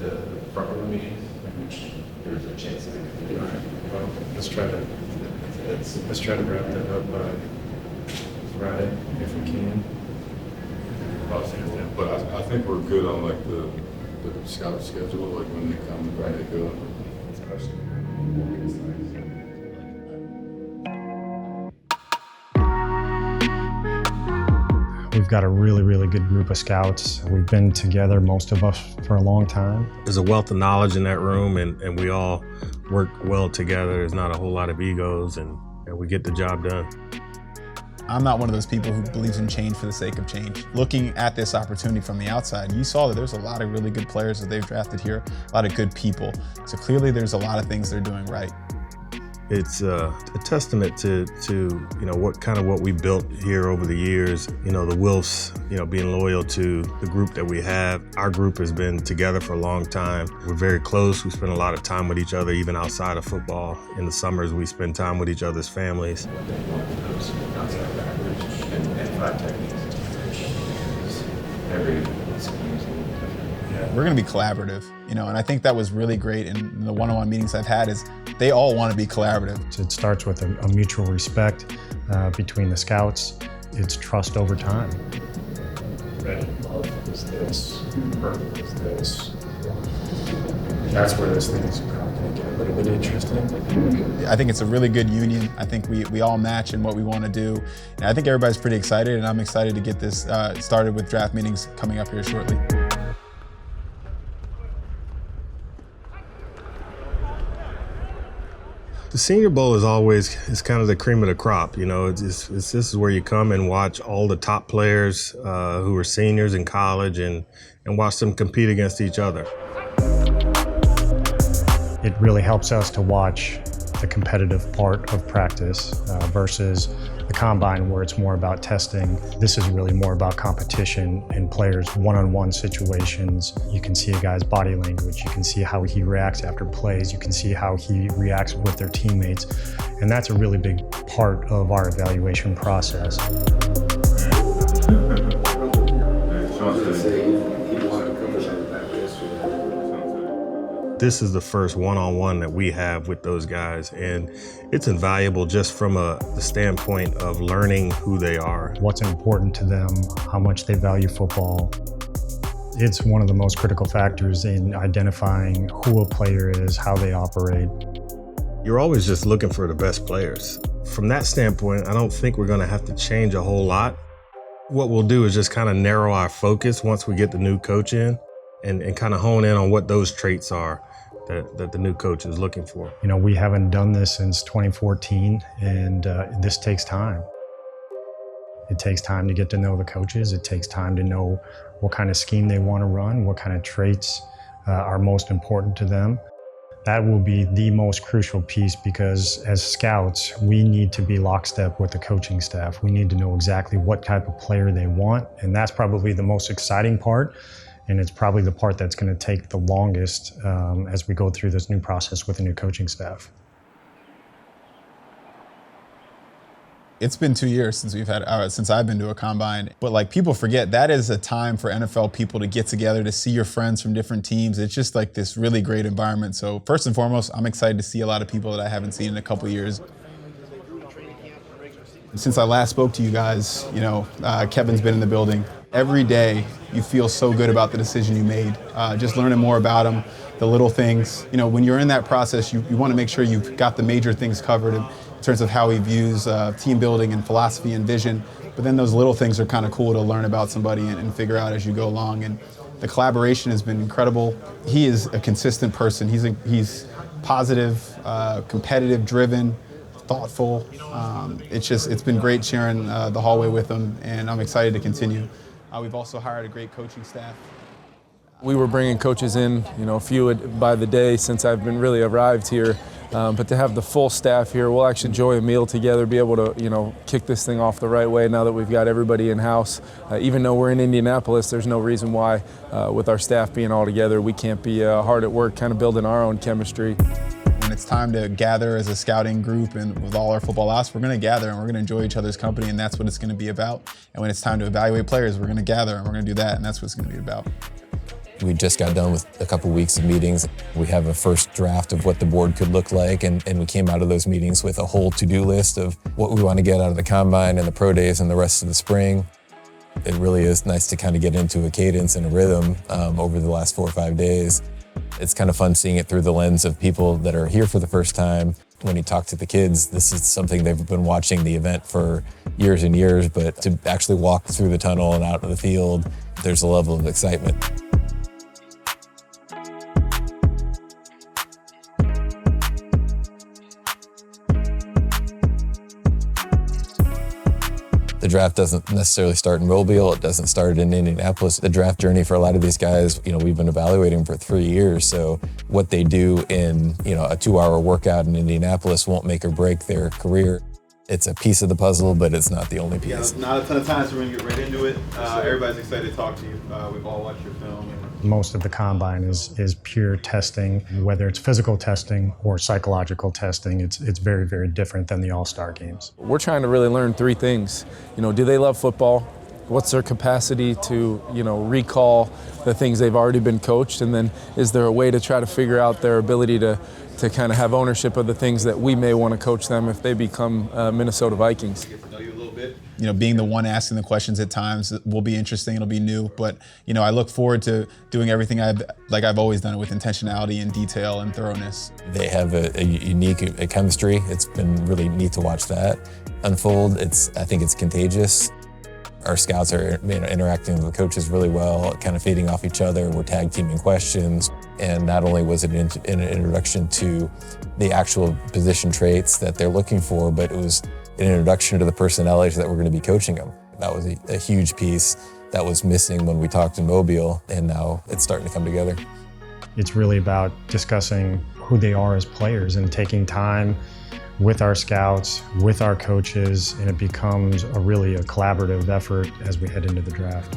the front row meetings, which there's a chance that we could do. Well, let's try to wrap that up by Friday if we can. But I think we're good on like the scout schedule, like when they come and when they go. Especially We've got a really, really good group of scouts. We've been together, most of us, for a long time. There's a wealth of knowledge in that room, and we all work well together. There's not a whole lot of egos, and we get the job done. I'm not one of those people who believes in change for the sake of change. Looking at this opportunity from the outside, you saw that there's a lot of really good players that they've drafted here, a lot of good people. So clearly there's a lot of things they're doing right. It's a testament to what we built here over the years. You know, the Wilfs, being loyal to the group that we have. Our group has been together for a long time. We're very close. We spend a lot of time with each other, even outside of football. In the summers, we spend time with each other's families. We're going to be collaborative, and I think that was really great in the one-on-one meetings I've had is they all want to be collaborative. It starts with a mutual respect between the scouts. It's trust over time. Love is this, purple is this. That's where this thing is going to get a little bit interesting. I think it's a really good union. I think we all match in what we want to do. And I think everybody's pretty excited, and I'm excited to get this started with draft meetings coming up here shortly. The Senior Bowl is kind of the cream of the crop. This is where you come and watch all the top players who are seniors in college and watch them compete against each other. It really helps us to watch the competitive part of practice versus the combine where it's more about testing. This is really more about competition and players one-on-one situations. You can see a guy's body language. You can see how he reacts after plays. You can see how he reacts with their teammates. And that's a really big part of our evaluation process. This is the first one-on-one that we have with those guys, and it's invaluable just from the standpoint of learning who they are. What's important to them, how much they value football. It's one of the most critical factors in identifying who a player is, how they operate. You're always just looking for the best players. From that standpoint, I don't think we're going to have to change a whole lot. What we'll do is just kind of narrow our focus once we get the new coach in and kind of hone in on what those traits are that the new coach is looking for. We haven't done this since 2014, and this takes time. It takes time to get to know the coaches. It takes time to know what kind of scheme they want to run, what kind of traits are most important to them. That will be the most crucial piece because as scouts, we need to be lockstep with the coaching staff. We need to know exactly what type of player they want, and that's probably the most exciting part. And it's probably the part that's going to take the longest as we go through this new process with the new coaching staff. It's been 2 years since I've been to a combine, but people forget that is a time for NFL people to get together, to see your friends from different teams. It's just like this really great environment. So first and foremost, I'm excited to see a lot of people that I haven't seen in a couple years. Since I last spoke to you guys, Kevin's been in the building. Every day you feel so good about the decision you made. Just learning more about him, the little things. When you're in that process, you want to make sure you've got the major things covered in terms of how he views team building and philosophy and vision. But then those little things are kind of cool to learn about somebody and figure out as you go along. And the collaboration has been incredible. He is a consistent person. He's positive, competitive, driven, thoughtful. It's been great sharing the hallway with him, and I'm excited to continue. We've also hired a great coaching staff. We were bringing coaches in, a few by the day since I've been really arrived here. But to have the full staff here, we'll actually enjoy a meal together, be able to, kick this thing off the right way now that we've got everybody in-house. Even though we're in Indianapolis, there's no reason why, with our staff being all together, we can't be hard at work kind of building our own chemistry. When it's time to gather as a scouting group and with all our football ops, we're going to gather and we're going to enjoy each other's company, and that's what it's going to be about. And when it's time to evaluate players, we're going to gather and we're going to do that, and that's what it's going to be about. We just got done with a couple weeks of meetings. We have a first draft of what the board could look like, and we came out of those meetings with a whole to-do list of what we want to get out of the combine and the pro days and the rest of the spring. It really is nice to kind of get into a cadence and a rhythm over the last 4 or 5 days. It's kind of fun seeing it through the lens of people that are here for the first time. When you talk to the kids, this is something they've been watching the event for years and years, but to actually walk through the tunnel and out of the field, there's a level of excitement. The draft doesn't necessarily start in Mobile. It doesn't start in Indianapolis. The draft journey for a lot of these guys, we've been evaluating for 3 years. So what they do in, a 2-hour workout in Indianapolis won't make or break their career. It's a piece of the puzzle, but it's not the only piece. Yeah, not a ton of time, so we're gonna get right into it. Everybody's excited to talk to you. We've all watched your film. Most of the combine is pure testing, whether it's physical testing or psychological testing. It's very, very different than the All-Star games. We're trying to really learn 3 things. Do they love football? What's their capacity to, recall the things they've already been coached? And then is there a way to try to figure out their ability to kind of have ownership of the things that we may want to coach them if they become Minnesota Vikings? Get to know you a little bit. Being the one asking the questions at times will be interesting. It'll be new, but I look forward to doing everything I've always done it with intentionality and detail and thoroughness. They have a unique chemistry. It's been really neat to watch that unfold. I think it's contagious. Our scouts are interacting with the coaches really well, kind of feeding off each other. We're tag teaming questions. And not only was it an introduction to the actual position traits that they're looking for, but it was an introduction to the personalities that we're going to be coaching them. That was a huge piece that was missing when we talked in Mobile, and now it's starting to come together. It's really about discussing who they are as players and taking time with our scouts, with our coaches, and it becomes really a collaborative effort as we head into the draft.